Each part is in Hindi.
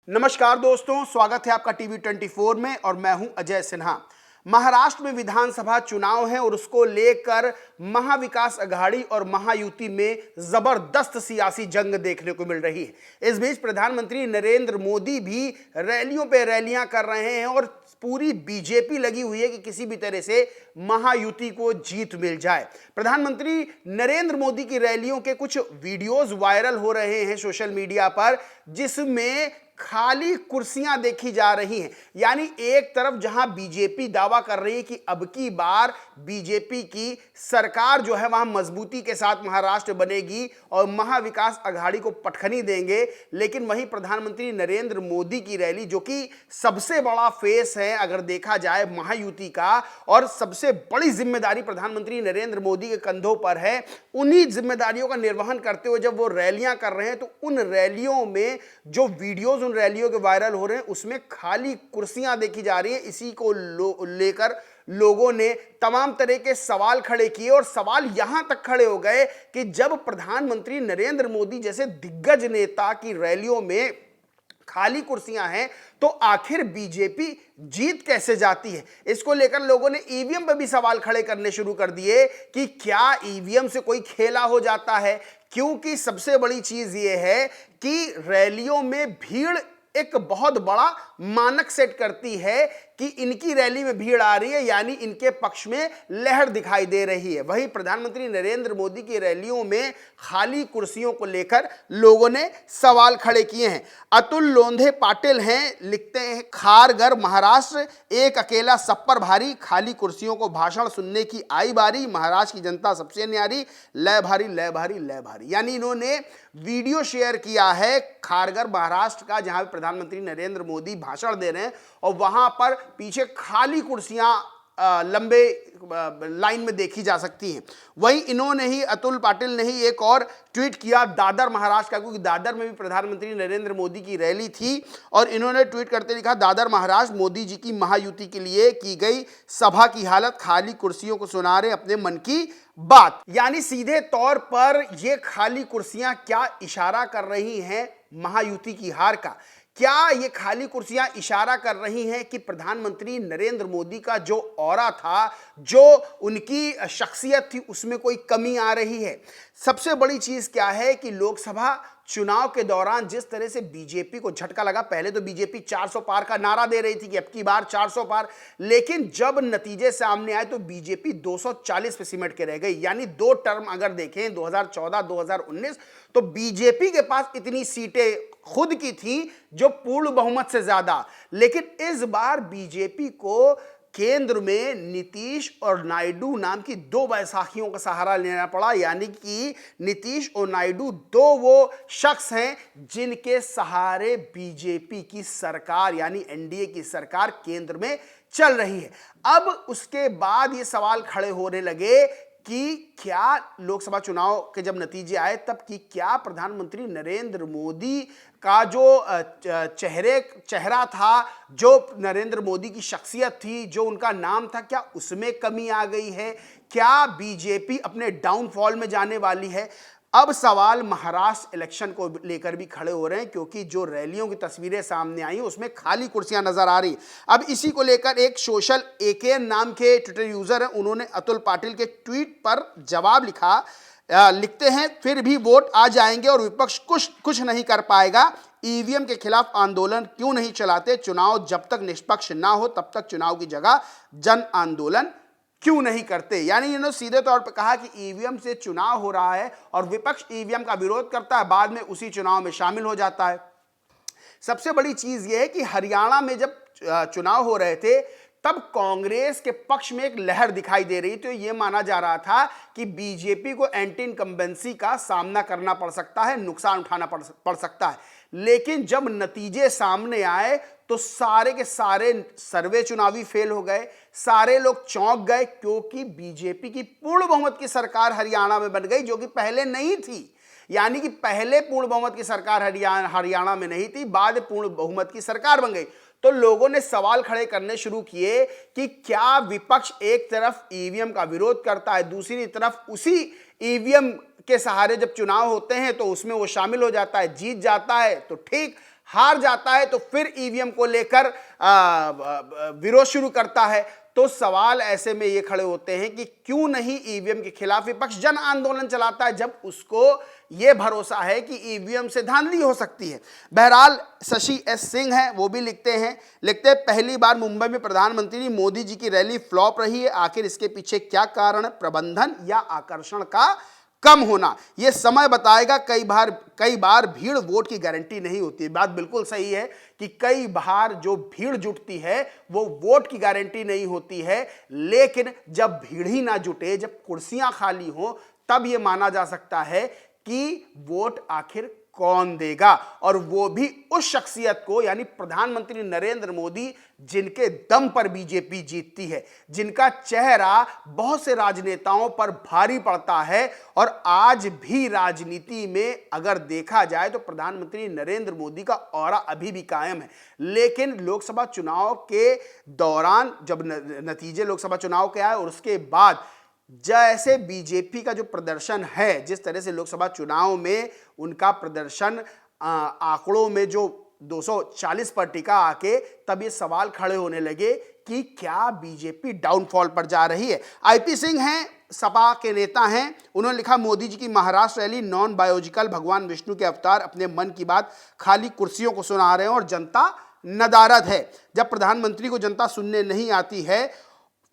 नमस्कार दोस्तों, स्वागत है आपका टीवी 24 में और मैं हूं अजय सिन्हा। महाराष्ट्र में विधानसभा चुनाव है और उसको लेकर महाविकास अघाड़ी और महायुति में जबरदस्त सियासी जंग देखने को मिल रही है। इस बीच प्रधानमंत्री नरेंद्र मोदी भी रैलियों पे रैलियां कर रहे हैं और पूरी बीजेपी लगी हुई है कि किसी भी तरह से महायुति को जीत मिल जाए। प्रधानमंत्री नरेंद्र मोदी की रैलियों के कुछ वीडियोस वायरल हो रहे हैं सोशल मीडिया पर, जिसमें खाली कुर्सियां देखी जा रही हैं। यानी एक तरफ जहां बीजेपी दावा कर रही है कि अब की बार बीजेपी की सरकार जो है वहां मजबूती के साथ महाराष्ट्र बनेगी और महाविकास अघाड़ी को पटखनी देंगे, लेकिन वहीं प्रधानमंत्री नरेंद्र मोदी की रैली, जो कि सबसे बड़ा फेस है अगर देखा जाए महायुति का, और सबसे बड़ी जिम्मेदारी प्रधानमंत्री नरेंद्र मोदी के कंधों पर है, उन्हीं जिम्मेदारियों का निर्वहन करते हुए जब वो रैलियां कर रहे हैं तो उन रैलियों में जो वीडियोज उन रैलियों के वायरल हो रहे हैं उसमें खाली कुर्सियां देखी जा रही है। इसी को लेकर लोगों ने तमाम तरह के सवाल खड़े किए और सवाल यहां तक खड़े हो गए कि जब प्रधानमंत्री नरेंद्र मोदी जैसे दिग्गज नेता की रैलियों में खाली कुर्सियां हैं तो आखिर बीजेपी जीत कैसे जाती है। इसको लेकर लोगों ने ईवीएम पर भी सवाल खड़े करने शुरू कर दिए कि क्या ईवीएम से कोई खेला हो जाता है, क्योंकि सबसे बड़ी चीज यह है कि रैलियों में भीड़ एक बहुत बड़ा मानक सेट करती है कि इनकी रैली में भीड़ आ रही है, यानी इनके पक्ष में लहर दिखाई दे रही है। वहीं प्रधानमंत्री नरेंद्र मोदी की रैलियों में खाली कुर्सियों को लेकर लोगों ने सवाल खड़े किए हैं। अतुल लोंधे पाटिल हैं, लिखते हैं, खारघर महाराष्ट्र, एक अकेला सब पर भारी, खाली कुर्सियों को भाषण सुनने की आई बारी, महाराष्ट्र की जनता सबसे न्यारी, लय भारी लय भारी लय भारी। यानी इन्होंने वीडियो शेयर किया है खारघर महाराष्ट्र का, जहां प्रधानमंत्री नरेंद्र मोदी भाषण दे रहे हैं और वहां पर पीछे खाली कुर्सियां लंबे लाइन में देखी जा सकती हैं। वहीं इन्होंने ही, अतुल पाटिल ने ही एक और ट्वीट किया दादर महाराष्ट्र का, क्योंकि दादर में भी प्रधानमंत्री नरेंद्र मोदी की रैली थी और इन्होंने ट्वीट करते लिखा, दादर महाराष्ट्र, मोदी जी की महायुति के लिए की गई सभा की हालत, खाली कुर्सियों को सुना रहे अपने मन की बात। यानी सीधे तौर पर ये खाली कुर्सियां क्या इशारा कर रही हैं महायुति की हार का? क्या ये खाली कुर्सियां इशारा कर रही हैं कि प्रधानमंत्री नरेंद्र मोदी का जो ऑरा था, जो उनकी शख्सियत थी, उसमें कोई कमी आ रही है? सबसे बड़ी चीज क्या है कि लोकसभा चुनाव के दौरान जिस तरह से बीजेपी को झटका लगा, पहले तो बीजेपी 400 पार का नारा दे रही थी कि अब की बार 400 पार, लेकिन जब नतीजे सामने आए तो बीजेपी 240 पे सिमट के रह गई। यानी दो टर्म अगर देखें 2014-2019 तो बीजेपी के पास इतनी सीटें खुद की थी जो पूर्ण बहुमत से ज्यादा, लेकिन इस बार बीजेपी को केंद्र में नीतीश और नायडू नाम की दो बैसाखियों का सहारा लेना पड़ा। यानी कि नीतीश और नायडू दो वो शख्स हैं जिनके सहारे बीजेपी की सरकार यानी एनडीए की सरकार केंद्र में चल रही है। अब उसके बाद ये सवाल खड़े होने लगे कि क्या लोकसभा चुनाव के जब नतीजे आए तब कि क्या प्रधानमंत्री नरेंद्र मोदी का जो चेहरा था, जो नरेंद्र मोदी की शख्सियत थी, जो उनका नाम था, क्या उसमें कमी आ गई है? क्या बीजेपी अपने डाउनफॉल में जाने वाली है? अब सवाल महाराष्ट्र इलेक्शन को लेकर भी खड़े हो रहे हैं, क्योंकि जो रैलियों की तस्वीरें सामने आई उसमें खाली कुर्सियां नजर आ रही। अब इसी को लेकर एक सोशल एकेएन नाम के ट्विटर यूजर हैं, उन्होंने अतुल पाटिल के ट्वीट पर जवाब लिखा, लिखते हैं, फिर भी वोट आ जाएंगे और विपक्ष कुछ नहीं कर पाएगा, ईवीएम के खिलाफ आंदोलन क्यों नहीं चलाते, चुनाव जब तक निष्पक्ष ना हो तब तक चुनाव की जगह जन आंदोलन क्यों नहीं करते। यानी इन्होंने सीधे तौर पर कहा कि ईवीएम से चुनाव हो रहा है और विपक्ष ईवीएम का विरोध करता है, बाद में उसी चुनाव में शामिल हो जाता है। सबसे बड़ी चीज यह है कि हरियाणा में जब चुनाव हो रहे थे तब कांग्रेस के पक्ष में एक लहर दिखाई दे रही थी। तो यह माना जा रहा था कि बीजेपी को एंटी इनकम्बेंसी का सामना करना पड़ सकता है, नुकसान उठाना पड़ सकता है। लेकिन जब नतीजे सामने आए तो सारे के सारे सर्वे चुनावी फेल हो गए, सारे लोग चौंक गए, क्योंकि बीजेपी की पूर्ण बहुमत की सरकार हरियाणा में बन गई, जो कि पहले नहीं थी। यानी कि पहले पूर्ण बहुमत की सरकार हरियाणा में नहीं थी, बाद पूर्ण बहुमत की सरकार बन गई। तो लोगों ने सवाल खड़े करने शुरू किए कि क्या विपक्ष एक तरफ ईवीएम का विरोध करता है, दूसरी तरफ उसी ईवीएम के सहारे जब चुनाव होते हैं तो उसमें वो शामिल हो जाता है, जीत जाता है तो ठीक, हार जाता है तो फिर ईवीएम को लेकर विरोध शुरू करता है। तो सवाल ऐसे में ये खड़े होते हैं कि क्यों नहीं ईवीएम के खिलाफ विपक्ष जन आंदोलन चलाता है जब उसको ये भरोसा है कि ईवीएम से धांधली हो सकती है। बहरहाल शशि एस सिंह है, वो भी लिखते हैं पहली बार मुंबई में प्रधानमंत्री मोदी जी की रैली फ्लॉप रही है, आखिर इसके पीछे क्या कारण है, प्रबंधन या आकर्षण का कम होना, यह समय बताएगा। कई बार भीड़ वोट की गारंटी नहीं होती। बात बिल्कुल सही है कि कई बार जो भीड़ जुटती है वो वोट की गारंटी नहीं होती है, लेकिन जब भीड़ ही ना जुटे, जब कुर्सियां खाली हो, तब यह माना जा सकता है कि वोट आखिर कौन देगा, और वो भी उस शख्सियत को, यानी प्रधानमंत्री नरेंद्र मोदी, जिनके दम पर बीजेपी जीतती है, जिनका चेहरा बहुत से राजनेताओं पर भारी पड़ता है। और आज भी राजनीति में अगर देखा जाए तो प्रधानमंत्री नरेंद्र मोदी का ऑरा अभी भी कायम है। लेकिन लोकसभा चुनाव के दौरान जब नतीजे लोकसभा चुनाव के आए और उसके बाद जैसे बीजेपी का जो प्रदर्शन है, जिस तरह से लोकसभा चुनाव में उनका प्रदर्शन आंकड़ों में जो 240 पर टिका आके, तब ये सवाल खड़े होने लगे कि क्या बीजेपी डाउनफॉल पर जा रही है। आईपी सिंह हैं, सपा के नेता हैं, उन्होंने लिखा मोदी जी की महाराष्ट्र रैली नॉन बायोलॉजिकल, भगवान विष्णु के अवतार अपने मन की बात खाली कुर्सियों को सुना रहे हैं और जनता नदारद है। जब प्रधानमंत्री को जनता सुनने नहीं आती है,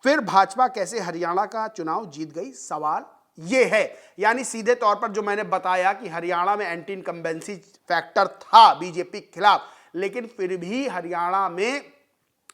फिर भाजपा कैसे हरियाणा का चुनाव जीत गई, सवाल ये है। यानी सीधे तौर पर जो मैंने बताया कि हरियाणा में एंटी इनकम्बेंसी फैक्टर था बीजेपी के खिलाफ, लेकिन फिर भी हरियाणा में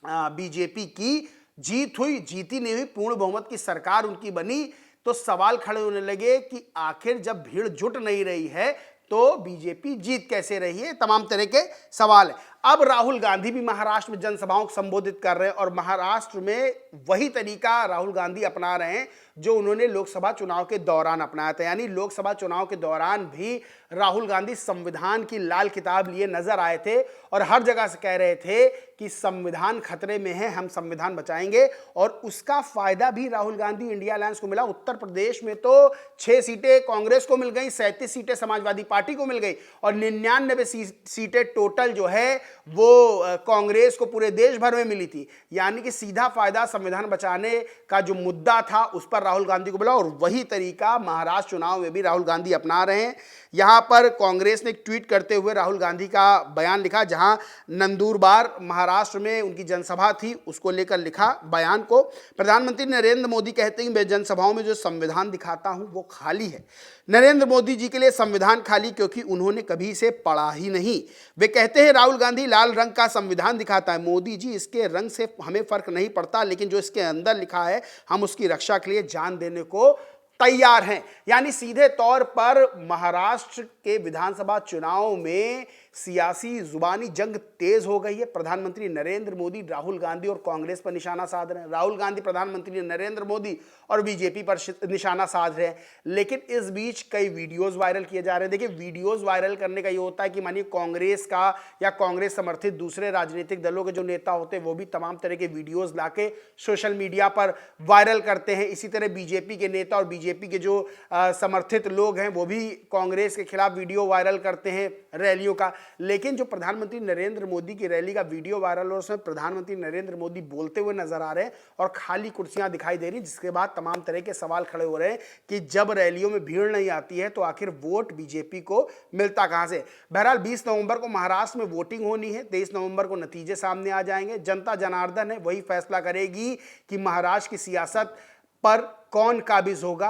बीजेपी की जीत हुई, जीती नहीं हुई, पूर्ण बहुमत की सरकार उनकी बनी। तो सवाल खड़े होने लगे कि आखिर जब भीड़ जुट नहीं रही है तो बीजेपी जीत कैसे रही है, तमाम तरह के सवाल है। अब राहुल गांधी भी महाराष्ट्र में जनसभाओं को संबोधित कर रहे हैं और महाराष्ट्र में वही तरीका राहुल गांधी अपना रहे हैं जो उन्होंने लोकसभा चुनाव के दौरान अपनाया था। यानी लोकसभा चुनाव के दौरान भी राहुल गांधी संविधान की लाल किताब लिए नजर आए थे और हर जगह से कह रहे थे कि संविधान खतरे में है, हम संविधान बचाएंगे। और उसका फायदा भी राहुल गांधी इंडिया अलायंस को मिला। उत्तर प्रदेश में तो 6 सीटें कांग्रेस को मिल गई, 37 सीटें समाजवादी पार्टी को मिल गई और 99 सीटें टोटल जो है वो कांग्रेस को पूरे देश भर में मिली थी। यानी कि सीधा फायदा संविधान बचाने का जो मुद्दा था उस पर राहुल गांधी को मिला और वही तरीका महाराष्ट्र चुनाव में भी राहुल गांधी अपना रहे हैं। यहां पर कांग्रेस ने एक ट्वीट करते हुए राहुल गांधी का बयान लिखा, जहां नंदुरबार महाराष्ट्र में उनकी जनसभा थी, उसको लेकर लिखा बयान को। प्रधानमंत्री नरेंद्र मोदी कहते हैं कि मैं जनसभाओं में जो संविधान दिखाता हूं वो खाली है। नरेंद्र मोदी जी के लिए संविधान खाली क्योंकि उन्होंने कभी इसे पढ़ा ही नहीं। वे कहते हैं राहुल गांधी लाल रंग का संविधान दिखाता है, मोदी जी इसके रंग से हमें फर्क नहीं पड़ता, लेकिन जो इसके अंदर लिखा है हम उसकी रक्षा के लिए जान देने को तैयार हैं। यानी सीधे तौर पर महाराष्ट्र के विधानसभा चुनाव में सियासी जुबानी जंग तेज हो गई है। प्रधानमंत्री नरेंद्र मोदी राहुल गांधी और कांग्रेस पर निशाना साध रहे हैं, राहुल गांधी प्रधानमंत्री नरेंद्र मोदी और बीजेपी पर निशाना साध रहे हैं। लेकिन इस बीच कई वीडियोस वायरल किए जा रहे हैं। देखिए, वीडियोस वायरल करने का ये होता है कि मानिए कांग्रेस का या कांग्रेस समर्थित दूसरे राजनीतिक दलों के जो नेता होते हैं वो भी तमाम तरह के वीडियोज लाके सोशल मीडिया पर वायरल करते हैं। इसी तरह बीजेपी के नेता और बीजेपी के जो समर्थित लोग हैं वो भी कांग्रेस के खिलाफ वीडियो वायरल करते हैं रैलियों का। लेकिन जो प्रधानमंत्री नरेंद्र मोदी की रैली का वीडियो वायरल हो, उसमें प्रधानमंत्री नरेंद्र मोदी बोलते हुए नजर आ रहे हैं और खाली कुर्सियां दिखाई दे रही, जिसके बाद तमाम तरह के सवाल खड़े हो रहे हैं कि जब रैलियों में भीड़ नहीं आती है तो आखिर वोट बीजेपी को मिलता कहां से। बहरहाल 20 नवंबर को महाराष्ट्र में वोटिंग होनी है, 23 नवंबर को नतीजे सामने आ जाएंगे। जनता जनार्दन है, वही फैसला करेगी कि महाराष्ट्र की सियासत पर कौन काबिज होगा,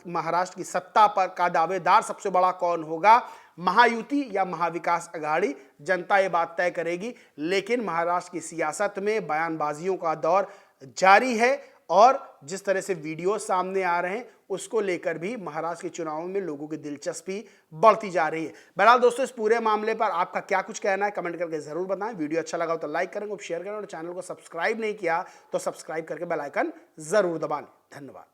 महाराष्ट्र की सत्ता पर का दावेदार सबसे बड़ा कौन होगा, महायुति या महाविकास अघाड़ी, जनता ये बात तय करेगी। लेकिन महाराष्ट्र की सियासत में बयानबाजियों का दौर जारी है और जिस तरह से वीडियो सामने आ रहे हैं उसको लेकर भी महाराष्ट्र के चुनावों में लोगों की दिलचस्पी बढ़ती जा रही है। बहरहाल दोस्तों, इस पूरे मामले पर आपका क्या कुछ कहना है कमेंट करके जरूर बताएं। वीडियो अच्छा लगा हो तो लाइक करें, शेयर करें और चैनल को सब्सक्राइब नहीं किया तो सब्सक्राइब करके बेल आइकन जरूर दबाएं। धन्यवाद।